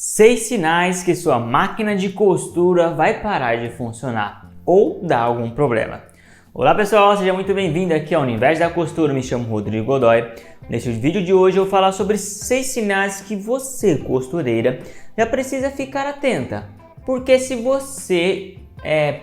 6 sinais que sua máquina de costura vai parar de funcionar ou dar algum problema. Olá pessoal, seja muito bem-vindo aqui ao Universo da Costura, me chamo Rodrigo Godoy. Nesse vídeo de hoje eu vou falar sobre 6 sinais que você, costureira, já precisa ficar atenta. Porque se você,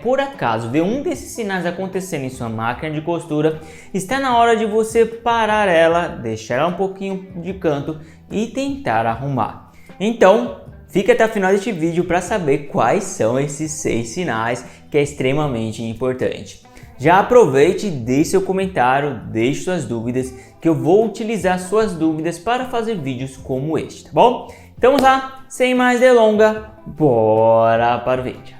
por acaso, vê um desses sinais acontecendo em sua máquina de costura, está na hora de você parar ela, deixar ela um pouquinho de canto e tentar arrumar. Então, fique até o final deste vídeo para saber quais são esses 6 sinais, que é extremamente importante. Já aproveite e deixe seu comentário, deixe suas dúvidas, que eu vou utilizar suas dúvidas para fazer vídeos como este, tá bom? Então vamos lá, sem mais delongas, bora para o vídeo.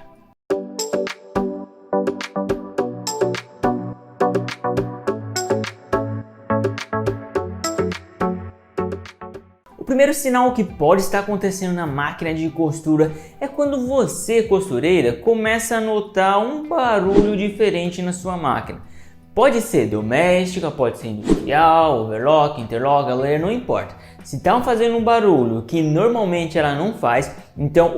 O primeiro sinal que pode estar acontecendo na máquina de costura é quando você, costureira, começa a notar um barulho diferente na sua máquina. Pode ser doméstica, pode ser industrial, overlock, interlock, galera, não importa. Se estão fazendo um barulho que normalmente ela não faz, então,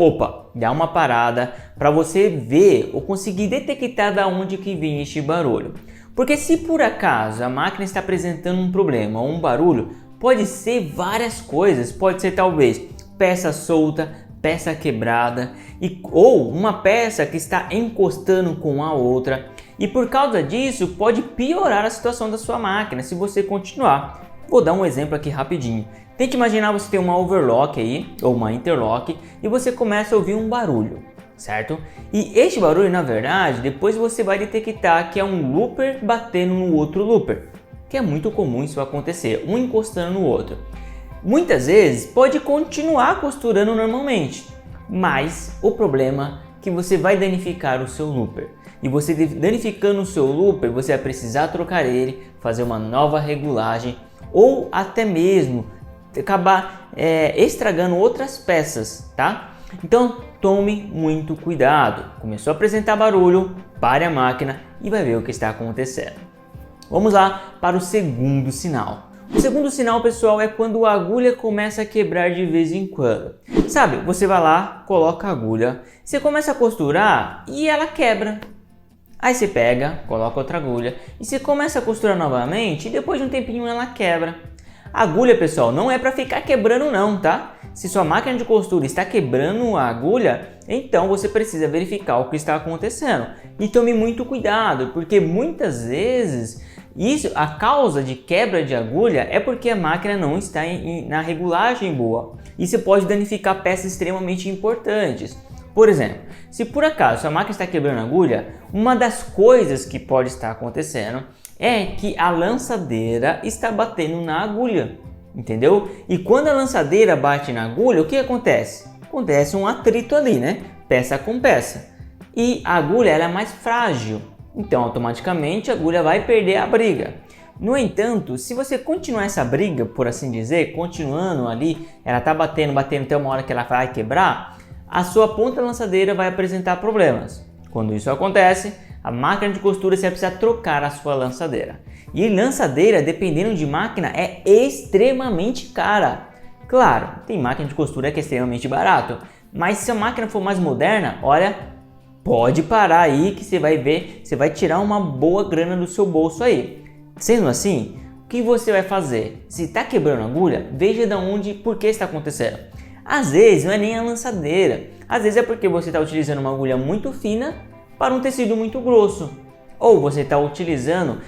dá uma parada para você ver ou conseguir detectar da onde que vem este barulho. Porque se por acaso a máquina está apresentando um problema ou um barulho, pode ser várias coisas, pode ser talvez peça solta, peça quebrada ou uma peça que está encostando com a outra. E por causa disso pode piorar a situação da sua máquina se você continuar. Vou dar um exemplo aqui rapidinho. Tente imaginar você tem uma overlock aí ou uma interlock e você começa a ouvir um barulho, certo? E este barulho, na verdade, depois você vai detectar que é um looper batendo no outro looper, que é muito comum isso acontecer, um encostando no outro. Muitas vezes pode continuar costurando normalmente, mas o problema é que você vai danificar o seu looper. E você danificando o seu looper, você vai precisar trocar ele, fazer uma nova regulagem ou até mesmo acabar estragando outras peças, tá? Então tome muito cuidado. Começou a apresentar barulho, pare a máquina e vai ver o que está acontecendo. Vamos lá para o segundo sinal. O segundo sinal, pessoal, é quando a agulha começa a quebrar de vez em quando. Sabe, você vai lá, coloca a agulha, você começa a costurar e ela quebra. Aí você pega, coloca outra agulha e você começa a costurar novamente e depois de um tempinho ela quebra. A agulha, pessoal, não é para ficar quebrando não, tá? Se sua máquina de costura está quebrando a agulha, então você precisa verificar o que está acontecendo. E tome muito cuidado, porque muitas vezes a causa de quebra de agulha é porque a máquina não está na regulagem boa. Isso pode danificar peças extremamente importantes. Por exemplo, se por acaso sua máquina está quebrando a agulha, uma das coisas que pode estar acontecendo é que a lançadeira está batendo na agulha, entendeu? E quando a lançadeira bate na agulha, o que acontece? Acontece um atrito ali, né? Peça com peça. E a agulha ela é mais frágil, então automaticamente a agulha vai perder a briga. No entanto, se você continuar essa briga, por assim dizer, continuando ali, ela está batendo até uma hora que ela vai quebrar, a sua ponta lançadeira vai apresentar problemas. Quando isso acontece, a máquina de costura você vai precisar trocar a sua lançadeira. E lançadeira, dependendo de máquina, é extremamente cara. Claro, tem máquina de costura que é extremamente barato, mas se a máquina for mais moderna, olha, pode parar aí que você vai ver, você vai tirar uma boa grana do seu bolso aí. Sendo assim, o que você vai fazer? Se está quebrando a agulha, veja de onde, por que está acontecendo. Às vezes não é nem a lançadeira, às vezes é porque você está utilizando uma agulha muito fina para um tecido muito grosso. Ou você está utilizando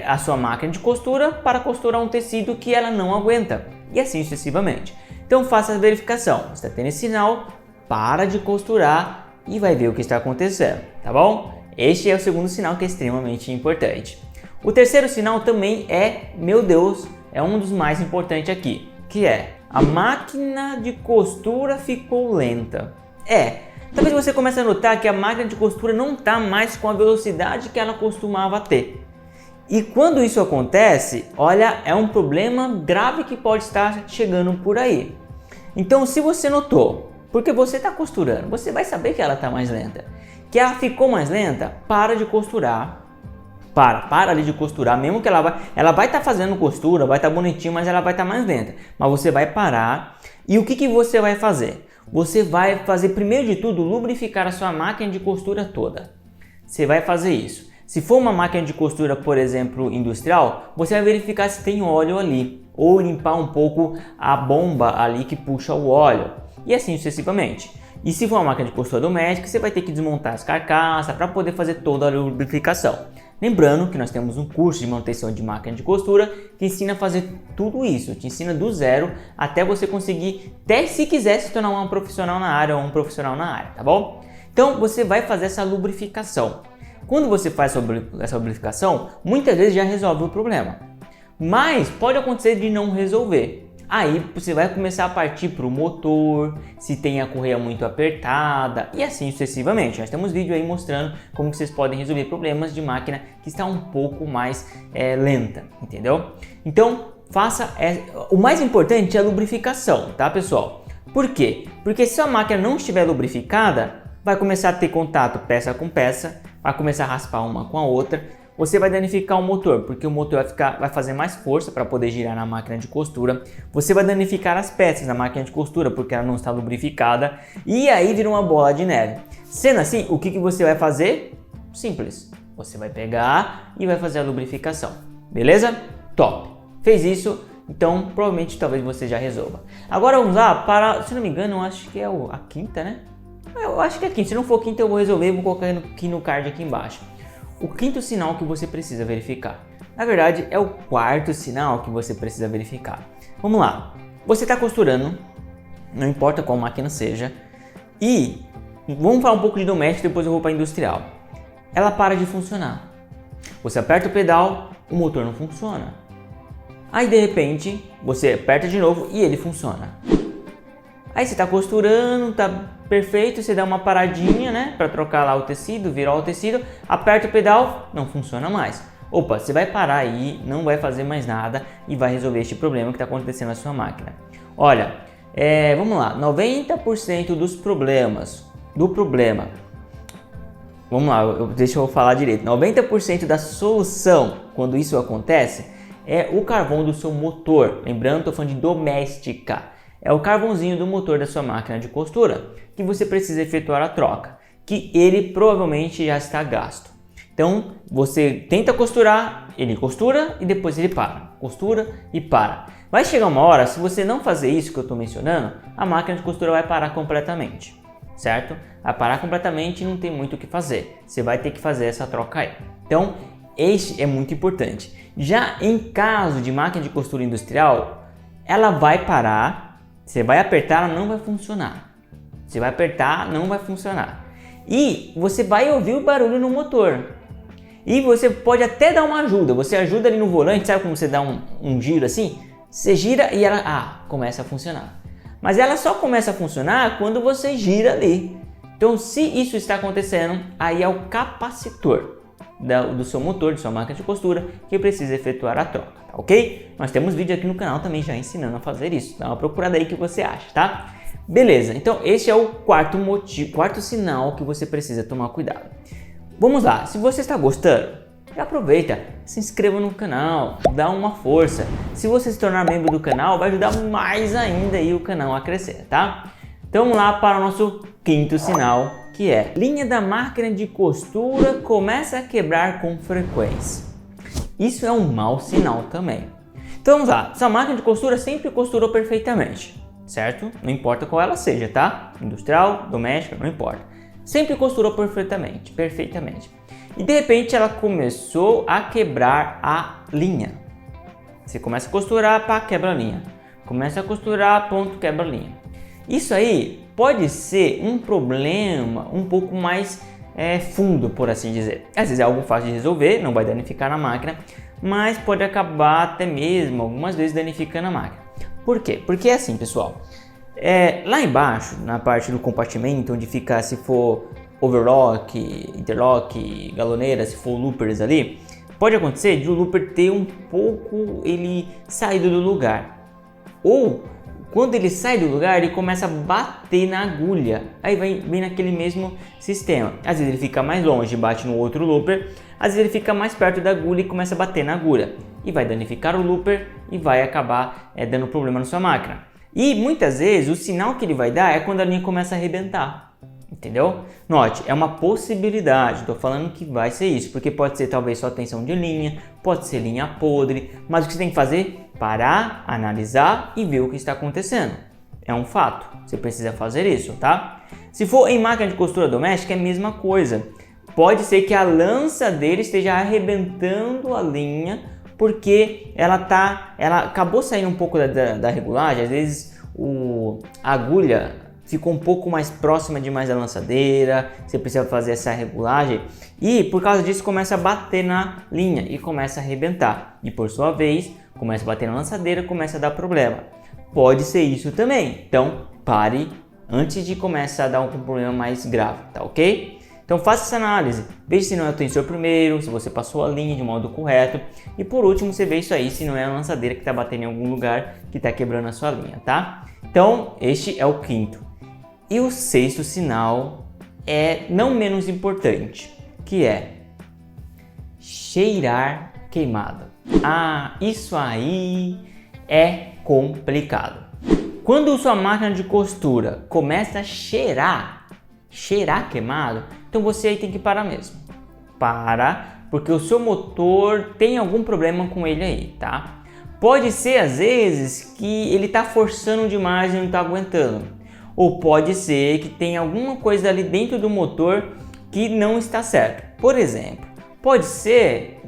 a sua máquina de costura para costurar um tecido que ela não aguenta. E assim sucessivamente. Então faça a verificação. Você está tendo esse sinal, para de costurar e vai ver o que está acontecendo, tá bom? Este é o segundo sinal que é extremamente importante. O terceiro sinal também meu Deus, é um dos mais importantes aqui, que é a máquina de costura ficou lenta. Talvez você comece a notar que a máquina de costura não está mais com a velocidade que ela costumava ter. E quando isso acontece, olha, é um problema grave que pode estar chegando por aí. Então, se você notou, porque você está costurando, você vai saber que ela está mais lenta. Que ela ficou mais lenta, para de costurar. Para ali de costurar, mesmo que ela vai estar fazendo costura, vai estar bonitinho, mas ela vai estar mais lenta. Mas você vai parar e o que você vai fazer? você vai fazer primeiro de tudo lubrificar a sua máquina de costura toda. Você vai fazer isso. Se for uma máquina de costura, por exemplo, industrial, você vai verificar se tem óleo ali, ou limpar um pouco a bomba ali que puxa o óleo, e assim sucessivamente. E se for uma máquina de costura doméstica, você vai ter que desmontar as carcaças para poder fazer toda a lubrificação. Lembrando que nós temos um curso de manutenção de máquina de costura que ensina a fazer tudo isso, te ensina do zero até você conseguir, até se quiser se tornar um profissional na área ou um profissional na área, tá bom? Então você vai fazer essa lubrificação. Quando você faz essa lubrificação, muitas vezes já resolve o problema, mas pode acontecer de não resolver. Aí você vai começar a partir para o motor, se tem a correia muito apertada e assim sucessivamente. Nós temos vídeo aí mostrando como vocês podem resolver problemas de máquina que está um pouco mais lenta, entendeu? Então o mais importante é a lubrificação, tá pessoal? Por quê? Porque se a máquina não estiver lubrificada, vai começar a ter contato peça com peça, vai começar a raspar uma com a outra, você vai danificar o motor, porque o motor vai fazer mais força para poder girar na máquina de costura, você vai danificar as peças da máquina de costura, porque ela não está lubrificada, e aí vira uma bola de neve. Sendo assim, o que você vai fazer? Simples, você vai pegar e vai fazer a lubrificação, beleza? Top! Fez isso, então provavelmente talvez você já resolva. Agora vamos lá para, se não me engano, eu acho que é a quinta, né? Eu acho que é a quinta, se não for quinta eu vou resolver, vou colocar aqui no card aqui embaixo. O quinto sinal que você precisa verificar. Na verdade, é o quarto sinal que você precisa verificar. Vamos lá. Você está costurando, não importa qual máquina seja, e vamos falar um pouco de doméstico, depois eu vou para industrial. Ela para de funcionar. Você aperta o pedal, o motor não funciona. Aí de repente, você aperta de novo e ele funciona. Aí você está costurando, tá perfeito, você dá uma paradinha, né, para trocar lá o tecido, virar o tecido, aperta o pedal, não funciona mais. Opa, você vai parar aí, não vai fazer mais nada e vai resolver este problema que está acontecendo na sua máquina. Olha, vamos lá, 90% dos problemas, vamos lá, deixa eu falar direito, 90% da solução quando isso acontece é o carvão do seu motor, lembrando, estou falando de doméstica. É o carvãozinho do motor da sua máquina de costura que você precisa efetuar a troca, que ele provavelmente já está gasto. Então você tenta costurar, ele costura e depois ele para, costura e para. Vai chegar uma hora, se você não fazer isso que eu estou mencionando, a máquina de costura vai parar completamente, certo? Vai parar completamente e não tem muito o que fazer, você vai ter que fazer essa troca aí. Então este é muito importante. Já em caso de máquina de costura industrial, ela vai parar. Você vai apertar, ela não vai funcionar. Você vai apertar, não vai funcionar. E você vai ouvir o barulho no motor. E você pode até dar uma ajuda. Você ajuda ali no volante, sabe como você dá um giro assim? Você gira e ela começa a funcionar. Mas ela só começa a funcionar quando você gira ali. Então, se isso está acontecendo, aí é o capacitor do seu motor, de sua máquina de costura, que precisa efetuar a troca, tá ok? Nós temos vídeo aqui no canal também já ensinando a fazer isso, dá uma procurada aí que você acha, tá? Beleza, então esse é o quarto sinal que você precisa tomar cuidado. Vamos lá, se você está gostando, já aproveita, se inscreva no canal, dá uma força. Se você se tornar membro do canal, vai ajudar mais ainda aí o canal a crescer, tá? Então vamos lá para o nosso quinto sinal, que é: linha da máquina de costura começa a quebrar com frequência. Isso é um mau sinal também. Então vamos lá, sua máquina de costura sempre costurou perfeitamente, certo? Não importa qual ela seja, tá? Industrial, doméstica, não importa. Sempre costurou perfeitamente. E de repente ela começou a quebrar a linha. Você começa a costurar, pá, quebra a linha. Começa a costurar, ponto, quebra a linha. Isso aí pode ser um problema um pouco mais fundo, por assim dizer. Às vezes é algo fácil de resolver, não vai danificar na máquina, mas pode acabar até mesmo, algumas vezes, danificando a máquina. Por quê? Porque é assim, pessoal. Lá embaixo, na parte do compartimento, onde fica, se for overlock, interlock, galoneira, se for loopers ali, pode acontecer de o looper ter um pouco ele saído do lugar. Ou quando ele sai do lugar, ele começa a bater na agulha. Aí vem naquele mesmo sistema. Às vezes ele fica mais longe e bate no outro looper. Às vezes ele fica mais perto da agulha e começa a bater na agulha. E vai danificar o looper e vai acabar dando problema na sua máquina. E muitas vezes o sinal que ele vai dar é quando a linha começa a arrebentar, entendeu? Note, é uma possibilidade, estou falando que vai ser isso, porque pode ser talvez só tensão de linha, pode ser linha podre, mas o que você tem que fazer? Parar, analisar e ver o que está acontecendo. É um fato, você precisa fazer isso, tá? Se for em máquina de costura doméstica é a mesma coisa. Pode ser que a lança dele esteja arrebentando a linha porque ela acabou saindo um pouco da regulagem. Às vezes a agulha ficou um pouco mais próxima demais da lançadeira, você precisa fazer essa regulagem e por causa disso começa a bater na linha e começa a arrebentar. E por sua vez, começa a bater na lançadeira, começa a dar problema. Pode ser isso também, então pare antes de começar a dar um problema mais grave, tá ok? Então faça essa análise, veja se não é o tensor primeiro, se você passou a linha de modo correto e por último você vê isso aí, se não é a lançadeira que está batendo em algum lugar que está quebrando a sua linha, tá? Então este é o quinto. E o sexto sinal é não menos importante, que é cheirar queimado. Ah, isso aí é complicado. Quando sua máquina de costura começa a cheirar queimado, então você aí tem que parar mesmo. Para, porque o seu motor tem algum problema com ele aí, tá? Pode ser às vezes que ele está forçando demais e não está aguentando. Ou pode ser que tem alguma coisa ali dentro do motor que não está certo. Por exemplo, pode ser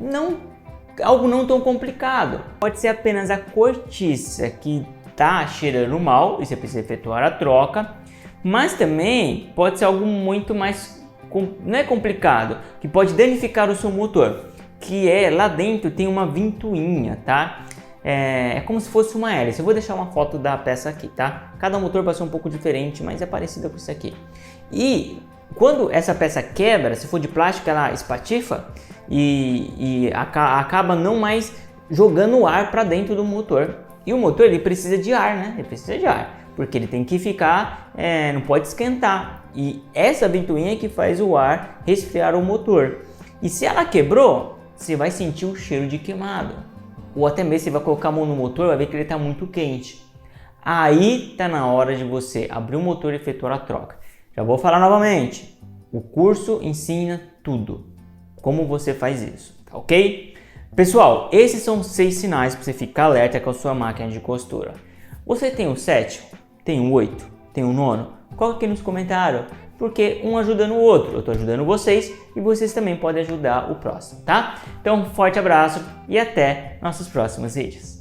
algo não tão complicado. Pode ser apenas a cortiça que está cheirando mal e você precisa efetuar a troca. Mas também pode ser algo muito mais, não é complicado, que pode danificar o seu motor. Que é, lá dentro tem uma ventoinha, tá? É como se fosse uma hélice. Eu vou deixar uma foto da peça aqui, tá? Cada motor vai ser um pouco diferente, mas é parecida com isso aqui. E quando essa peça quebra, se for de plástico, ela espatifa e acaba não mais jogando ar para dentro do motor. E o motor ele precisa de ar, né? Ele precisa de ar, porque ele tem que ficar, não pode esquentar. E essa ventoinha é que faz o ar resfriar o motor. E se ela quebrou, você vai sentir o cheiro de queimado. Ou até mesmo você vai colocar a mão no motor, vai ver que ele está muito quente. Aí está na hora de você abrir o motor e efetuar a troca. Já vou falar novamente, o curso ensina tudo, como você faz isso, tá ok? Pessoal, esses são 6 sinais para você ficar alerta com a sua máquina de costura. Você tem o 7, tem o 8, tem o 9? Coloque aqui nos comentários, porque um ajuda no outro. Eu estou ajudando vocês e vocês também podem ajudar o próximo, tá? Então, um forte abraço e até nossos próximos vídeos.